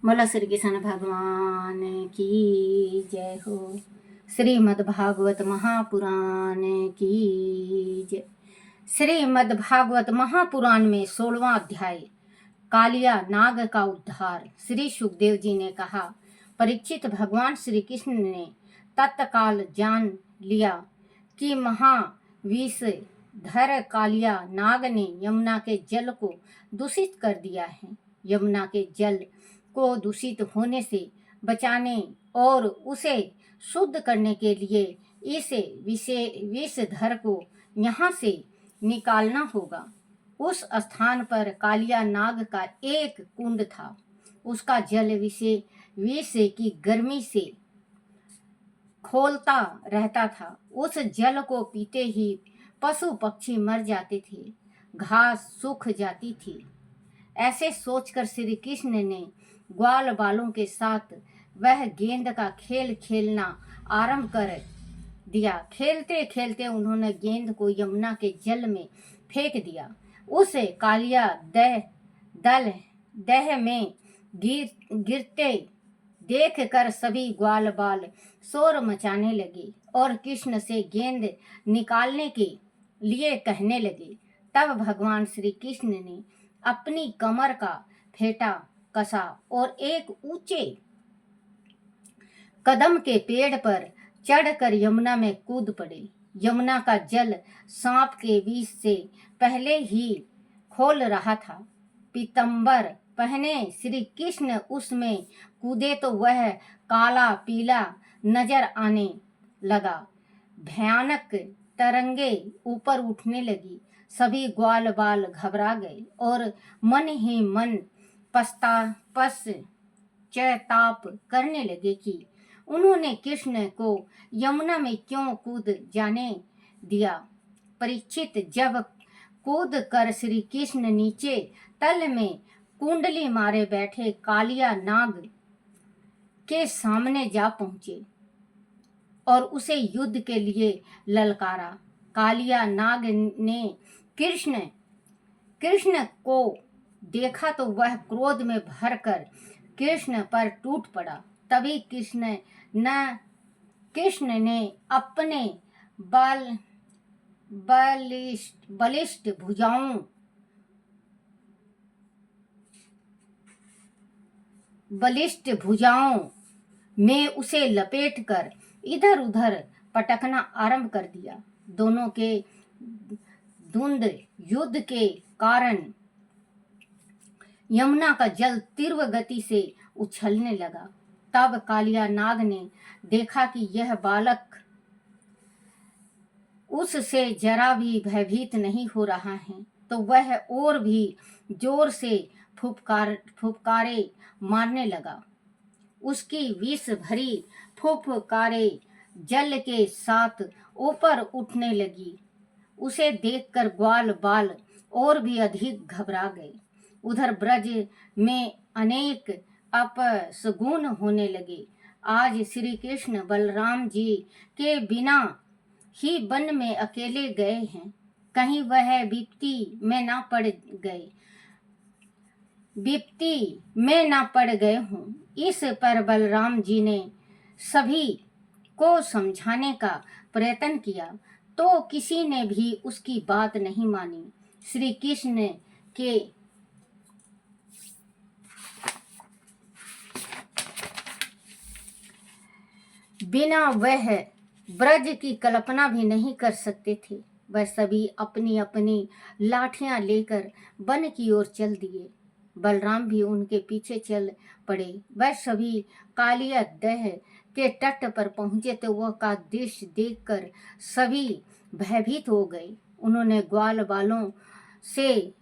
बोला श्री कृष्ण भगवान की जय हो। श्रीमद् भागवत महापुराण की जय। श्रीमद् भागवत महापुराण में 16वां अध्याय कालिया नाग का उद्धार। श्री सुखदेव जी ने कहा, परीक्षित, भगवान श्री कृष्ण ने तत्काल जान लिया कि महाविषधर कालिया नाग ने यमुना के जल को दूषित कर दिया है। यमुना के जल को दूषित होने से बचाने और उसे शुद्ध करने के लिए इस विषधर को यहाँ से निकालना होगा। उस स्थान पर कालिया नाग का एक कुंड था। उसका जल विष की गर्मी से खौलता रहता था। उस जल को पीते ही पशु पक्षी मर जाते थे, घास सूख जाती थी। ऐसे सोचकर श्री कृष्ण ने ग्वाल बालों के साथ वह गेंद का खेल खेलना आरंभ कर दिया। खेलते खेलते उन्होंने गेंद को यमुना के जल में फेंक दिया। उस कालिया दह में गिरते देख कर सभी ग्वाल बाल शोर मचाने लगे और कृष्ण से गेंद निकालने के लिए कहने लगे। तब भगवान श्री कृष्ण ने अपनी कमर का फेंटा कसा और एक ऊंचे कदम के पेड़ पर चढ़कर यमुना में कूद पड़े। यमुना का जल सांप के विष से पहले ही खोल रहा था। पीतंबर पहने श्री कृष्ण उसमें कूदे तो वह काला पीला नजर आने लगा। भयानक तरंगे ऊपर उठने लगी। सभी ग्वाल बाल घबरा गए और मन ही मन पश्चाताप करने लगे कि उन्होंने कृष्ण को यमुना में क्यों कूद जाने दिया। परीक्षित, जब कूद कर श्री कृष्ण नीचे तल में कुंडली मारे बैठे कालिया नाग के सामने जा पहुंचे और उसे युद्ध के लिए ललकारा। कालिया नाग ने कृष्ण को देखा तो वह क्रोध में भरकर कृष्ण पर टूट पड़ा। तभी कृष्ण ने अपने बलिष्ठ भुजाओं में उसे लपेटकर इधर उधर पटकना आरंभ कर दिया। दोनों के द्वंद्व युद्ध के कारण यमुना का जल तीव्र गति से उछलने लगा। तब कालिया नाग ने देखा कि यह बालक उससे जरा भी भयभीत नहीं हो रहा है, तो वह और भी जोर से फुफकारे मारने लगा। उसकी विष भरी फुफकारे जल के साथ ऊपर उठने लगी। उसे देखकर ग्वाल बाल और भी अधिक घबरा गए। उधर ब्रज में अनेक अपशगुन होने लगे। आज श्री कृष्ण बलराम जी के बिना ही वन में अकेले गए हैं, कहीं वह विपत्ति में ना पड़ गए हों। इस पर बलराम जी ने सभी को समझाने का प्रयत्न किया तो किसी ने भी उसकी बात नहीं मानी। श्री कृष्ण के बिना वह ब्रज की कल्पना भी नहीं कर सकते थे। वह सभी अपनी अपनी लाठियां लेकर वन की ओर चल दिए। बलराम भी उनके पीछे चल पड़े। वह सभी कालिया दह के तट पर पहुंचे तो वह का दृश्य देखकर सभी भयभीत हो गए। उन्होंने ग्वाल बालों से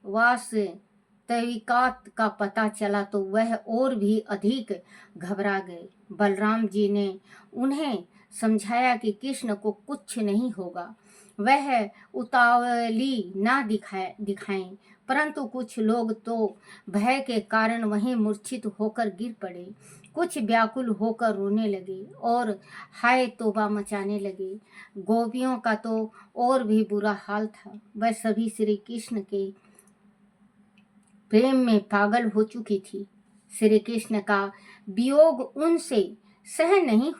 वास्तविकात का पता चला तो वह और भी अधिक घबरा गए। बलराम जी ने उन्हें समझाया कि कृष्ण को कुछ नहीं होगा, वह उतावली ना दिखाएं। परंतु कुछ लोग तो भय के कारण वहीं मूर्छित होकर गिर पड़े। कुछ व्याकुल होकर रोने लगे और हाय तौबा मचाने लगे। गोपियों का तो और भी बुरा हाल था। वह सभी श्री कृष्ण के प्रेम में पागल हो चुकी थी। श्री कृष्ण का वियोग उनसे सहन नहीं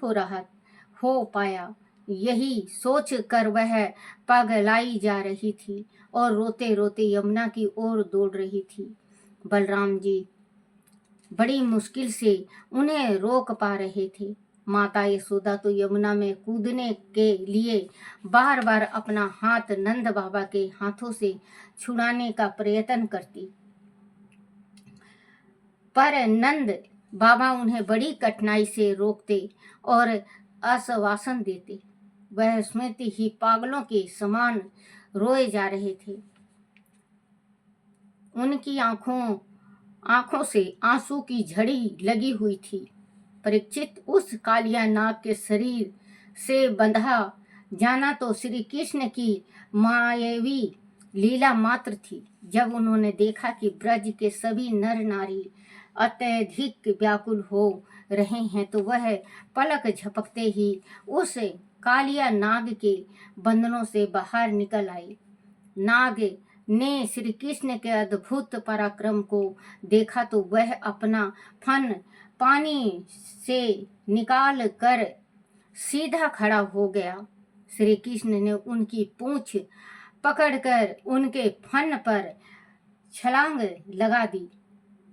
हो पाया। यही सोच कर वह पगलाई जा रही थी और रोते रोते यमुना की ओर दौड़ रही थी। बलराम जी बड़ी मुश्किल से उन्हें रोक पा रहे थे। माता यशोदा तो यमुना में कूदने के लिए बार बार अपना हाथ नंद बाबा के हाथों से छुड़ाने का प्रयत्न करती, पर नंद बाबा उन्हें बड़ी कठिनाई से रोकते और आश्वासन देते। वह स्मृति ही पागलों के समान रोए जा रहे थे। उनकी आंखों से आंसू की झड़ी लगी हुई थी। परीक्षित, उस कालिया नाग के शरीर से बंधा जाना तो श्री कृष्ण की मायावी लीला मात्र थी। जब उन्होंने देखा कि ब्रज के सभी नर नारी अत्यधिक व्याकुल हो रहे हैं तो वह पलक झपकते ही उस कालिया नाग के बंधनों से बाहर निकल आए। नाग ने श्री कृष्ण के अद्भुत पराक्रम को देखा तो वह अपना फन पानी से निकाल कर सीधा खड़ा हो गया। श्री कृष्ण ने उनकी पूंछ पकड़कर उनके फन पर छलांग लगा दी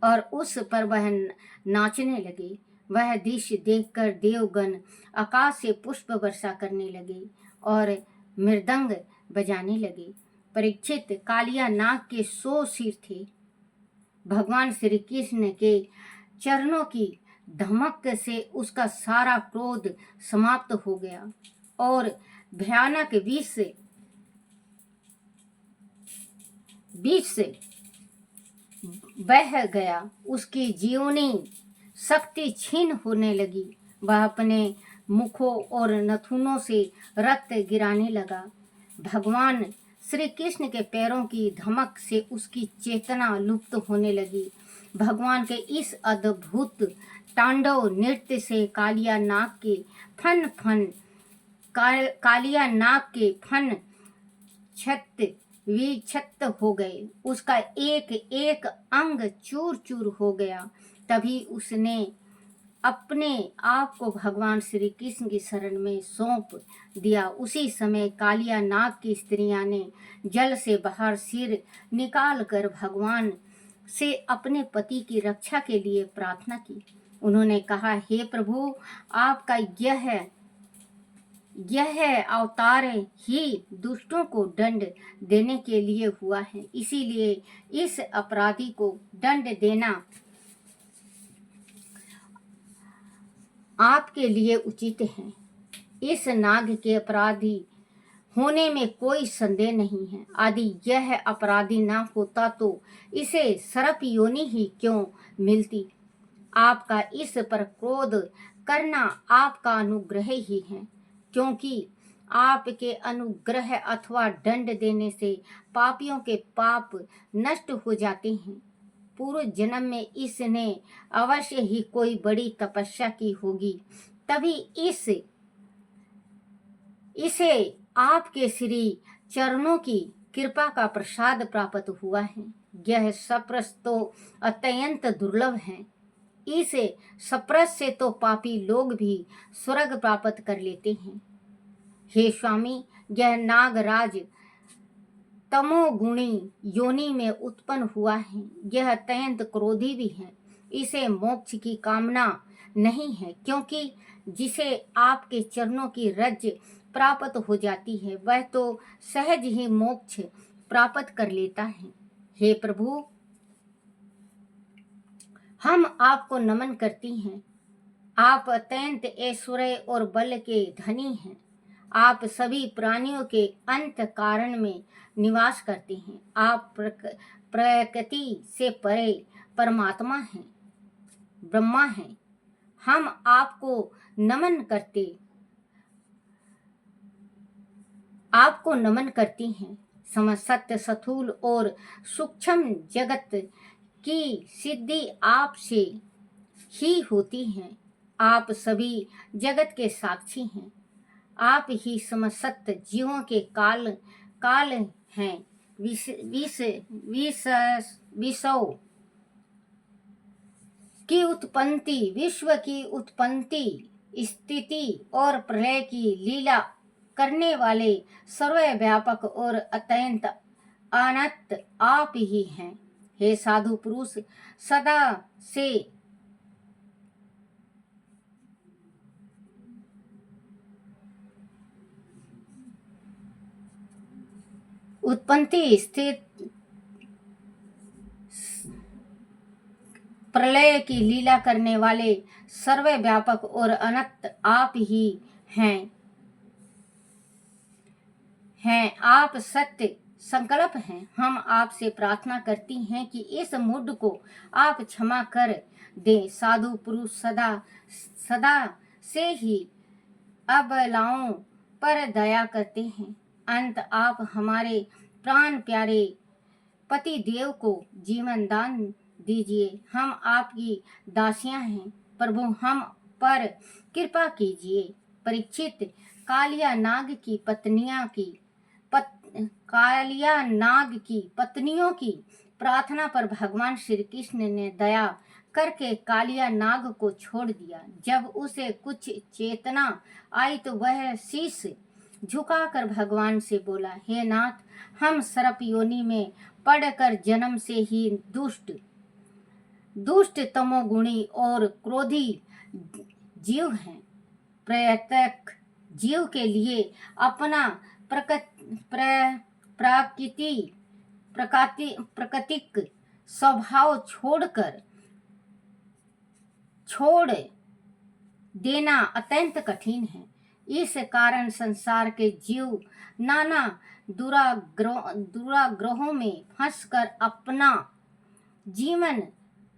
और उस पर वह नाचने लगे। वह दृश्य देखकर देवगण आकाश से पुष्प वर्षा करने लगे और मृदंग बजाने लगे। परीक्षित, कालिया नाग के 100 सिर थे। भगवान श्री कृष्ण के चरणों की धमक से उसका सारा क्रोध समाप्त हो गया और भयानक विष बह गया। उसकी जीवनी शक्ति छीन होने लगी। वह अपने मुखों और नथुनों से रक्त गिराने लगा। भगवान श्री कृष्ण के पैरों की धमक से उसकी चेतना लुप्त होने लगी। भगवान के इस अद्भुत तांडव नृत्य से कालिया नाग के फन विक्षत हो गए। उसका एक एक अंग चूर चूर हो गया। तभी उसने अपने आप को भगवान श्री कृष्ण की शरण में सौंप दिया। उसी समय कालिया नाग की स्त्रियां ने जल से बाहर सिर निकाल कर भगवान से अपने पति की रक्षा के लिए प्रार्थना की। उन्होंने कहा, हे प्रभु, आपका यह अवतार ही दुष्टों को दंड देने के लिए हुआ है, इसीलिए इस अपराधी को दंड देना आपके लिए उचित है। इस नाग के अपराधी होने में कोई संदेह नहीं है। यदि यह अपराधी ना होता तो इसे सर्प योनि ही क्यों मिलती। आपका इस पर क्रोध करना आपका अनुग्रह ही है, क्योंकि आपके अनुग्रह अथवा दंड देने से पापियों के पाप नष्ट हो जाते हैं। पूर्व जन्म में इसने अवश्य ही कोई बड़ी तपस्या की होगी, तभी इसे आपके श्री चरणों की कृपा का प्रसाद प्राप्त हुआ है। यह सप्रस तो अत्यंत दुर्लभ है। इस सप्रस से तो पापी लोग भी स्वर्ग प्राप्त कर लेते हैं। हे स्वामी, यह नागराज तमोगुणी योनि में उत्पन्न हुआ है। यह अत्यंत क्रोधी भी है। इसे मोक्ष की कामना नहीं है, क्योंकि जिसे आपके चरणों की रज प्राप्त हो जाती है वह तो सहज ही मोक्ष प्राप्त कर लेता है। हे प्रभु, हम आपको नमन करती हैं। आप अत्यंत ऐश्वर्य और बल के धनी हैं। आप सभी प्राणियों के अंत कारण में निवास करते हैं। आप प्रकृति से परे परमात्मा हैं, ब्रह्मा हैं। हम आपको नमन करती हैं। समस्त स्थूल और सूक्ष्म जगत की सिद्धि आपसे ही होती है। आप सभी जगत के साक्षी हैं। आप ही समस्त जीवों के काल हैं। विषौ की उत्पत्ति, विश्व की उत्पत्ति, स्थिति और प्रलय की लीला करने वाले सर्वव्यापक और अत्यंत अनंत आप ही हैं। हे साधु पुरुष, सदा से उत्पत्ति, स्थिति, प्रलय की लीला करने वाले सर्वव्यापक और अनंत आप ही हैं। आप सत्य संकल्प हैं। हम आपसे प्रार्थना करती हैं कि इस मूड को आप क्षमा कर दें। साधु पुरुष सदा सदा से ही अबलाओं पर दया करते हैं। अंत आप हमारे प्राण प्यारे पति देव को जीवन दान दीजिए। हम आपकी दासियां हैं, प्रभु हम पर कृपा कीजिए। परीक्षित, कालिया नाग की पत्नियों की प्रार्थना पर भगवान श्री कृष्ण ने दया करके कालिया नाग को छोड़ दिया। जब उसे कुछ चेतना आई तो वह शीश झुकाकर भगवान से बोला, हे नाथ, हम सर्प योनि में पड़कर जन्म से ही दुष्ट तमोगुणी और क्रोधी जीव हैं। प्रत्येक जीव के लिए अपना प्राकृतिक स्वभाव छोड़ देना अत्यंत कठिन है। इस कारण संसार के जीव नाना दुराग्रहों में फंसकर अपना जीवन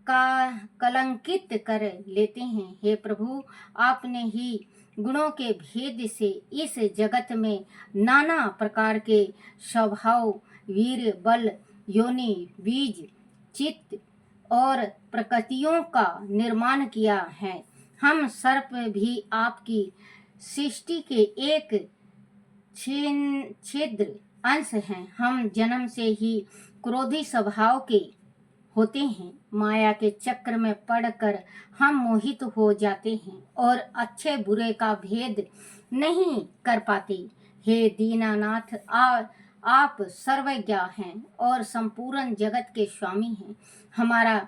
का कलंकित कर लेते हैं। हे प्रभु, आपने ही गुणों के भेद से इस जगत में नाना प्रकार के स्वभाव, वीर, बल, योनि, बीज, चित्त और प्रकृतियों का निर्माण किया है। हम सर्प भी आपकी सृष्टि के एक छिद्र अंश हैं। हम जन्म से ही क्रोधी स्वभाव के होते हैं। माया के चक्र में पड़कर हम मोहित हो जाते हैं और अच्छे बुरे का भेद नहीं कर पाते। हे दीनानाथ, आप सर्वज्ञ हैं और संपूर्ण जगत के स्वामी हैं। हमारा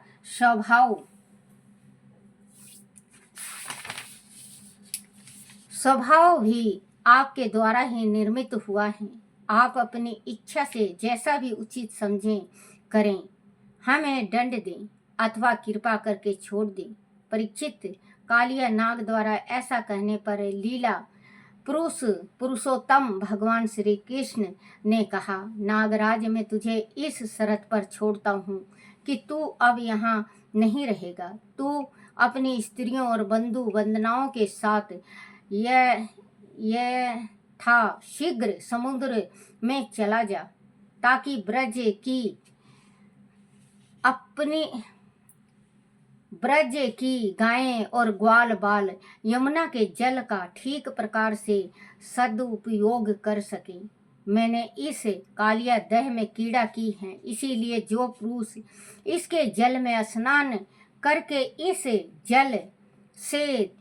स्वभाव भी आपके द्वारा ही निर्मित हुआ है। आप अपनी इच्छा से जैसा भी उचित समझें करें। हमें दंड दें अथवा कृपा करके छोड़ दें। परीक्षित, कालिया नाग द्वारा ऐसा कहने पर लीला पुरुषोत्तम भगवान श्री कृष्ण ने कहा, नागराज, मैं तुझे इस शर्त पर छोड़ता हूँ कि तू अब यहाँ नहीं रहेगा। तू अपनी स्त्रियों और बंधु बंधनाओं के साथ यह था शीघ्र समुद्र में चला जा, ताकि ब्रज की गायें और ग्वाल बाल यमुना के जल का ठीक प्रकार से सदुपयोग कर सके। मैंने इस कालिया दह में कीड़ा की है, इसीलिए जो पुरुष इसके जल में स्नान करके इस जल से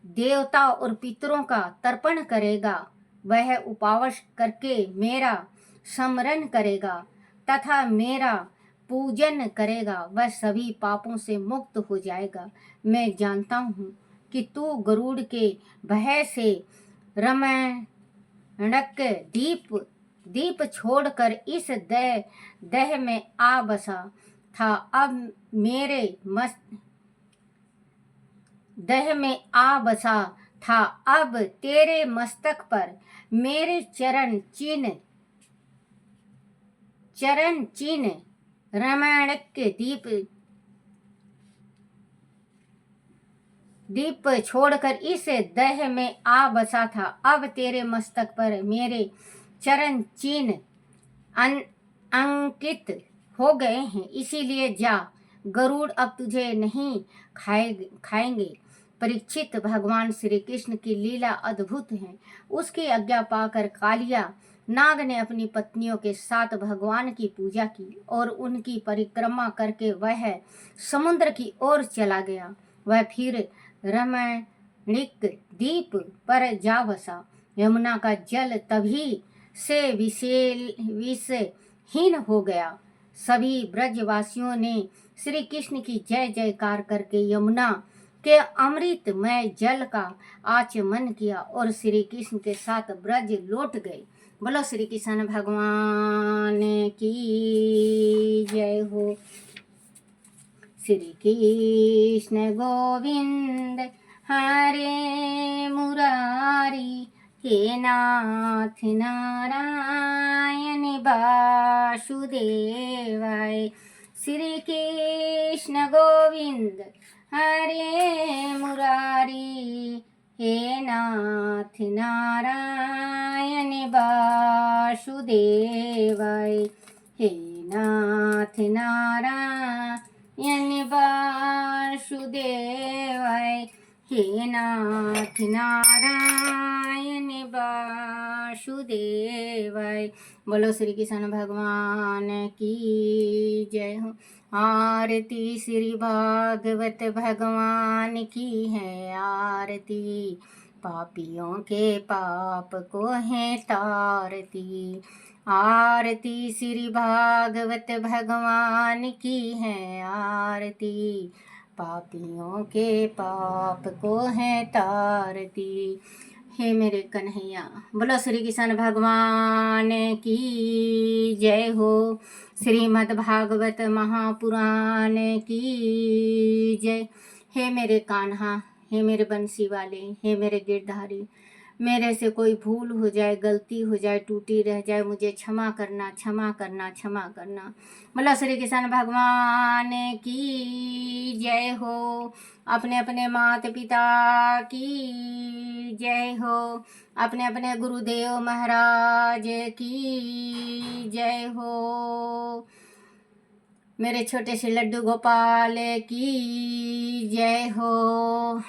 देवता और पितरों का तर्पण करेगा, वह उपवास करके मेरा स्मरण करेगा तथा मेरा पूजन करेगा, वह सभी पापों से मुक्त हो जाएगा। मैं जानता हूँ कि तू गरुड़ के भय से रमणक दीप छोड़कर इस दह में आ बसा था। अब तेरे मस्तक पर मेरे चरण चिन्ह रामायण के दीप छोड़कर इस दह में आ बसा था। अब तेरे मस्तक पर मेरे चरण चिन्ह अंकित हो गए हैं, इसीलिए जा, गरुड़ अब तुझे नहीं खाएंगे। परीक्षित, भगवान श्री कृष्ण की लीला अद्भुत है। उसकी आज्ञा पाकर कालिया नाग ने अपनी पत्नियों के साथ भगवान की पूजा की और उनकी परिक्रमा करके वह समुद्र की ओर चला गया। वह फिर रमणीक द्वीप पर जा बसा। यमुना का जल तभी से विषहीन हो गया। सभी ब्रजवासियों ने श्री कृष्ण की जय जयकार करके यमुना के अमृतमय जल का आचमन किया और श्री कृष्ण के साथ ब्रज लौट गए। बोलो श्री कृष्ण भगवान की जय हो। श्री कृष्ण गोविंद हरे मुरारी, हे नाथ नारायण वासुदेवाय। श्री कृष्ण गोविंद हरे मुरारी, हे नाथ नारायण वासुदेवाय। हे नाथ नारायण वासुदेवाय। हे नाथ नारायण वासुदेवाय। बोलो श्री कृष्ण भगवान की जय हो। आरती श्री भागवत भगवान की है आरती, पापियों के पाप को है तारती। आरती श्री भागवत भगवान की है आरती, पापियों के पाप को है तारती। हे मेरे कन्हैया, बोलो श्री कृष्ण भगवान की जय हो। श्रीमद् भागवत महापुराण की जय। हे मेरे कान्हा, हे मेरे बंसी वाले, हे मेरे गिरधारी, मेरे से कोई भूल हो जाए, गलती हो जाए, टूटी रह जाए, मुझे क्षमा करना, क्षमा करना, क्षमा करना। बोलो श्री कृष्ण भगवान की जय हो। अपने अपने माता पिता की जय हो। अपने अपने गुरुदेव महाराज की जय हो। मेरे छोटे से लड्डू गोपाल की जय हो।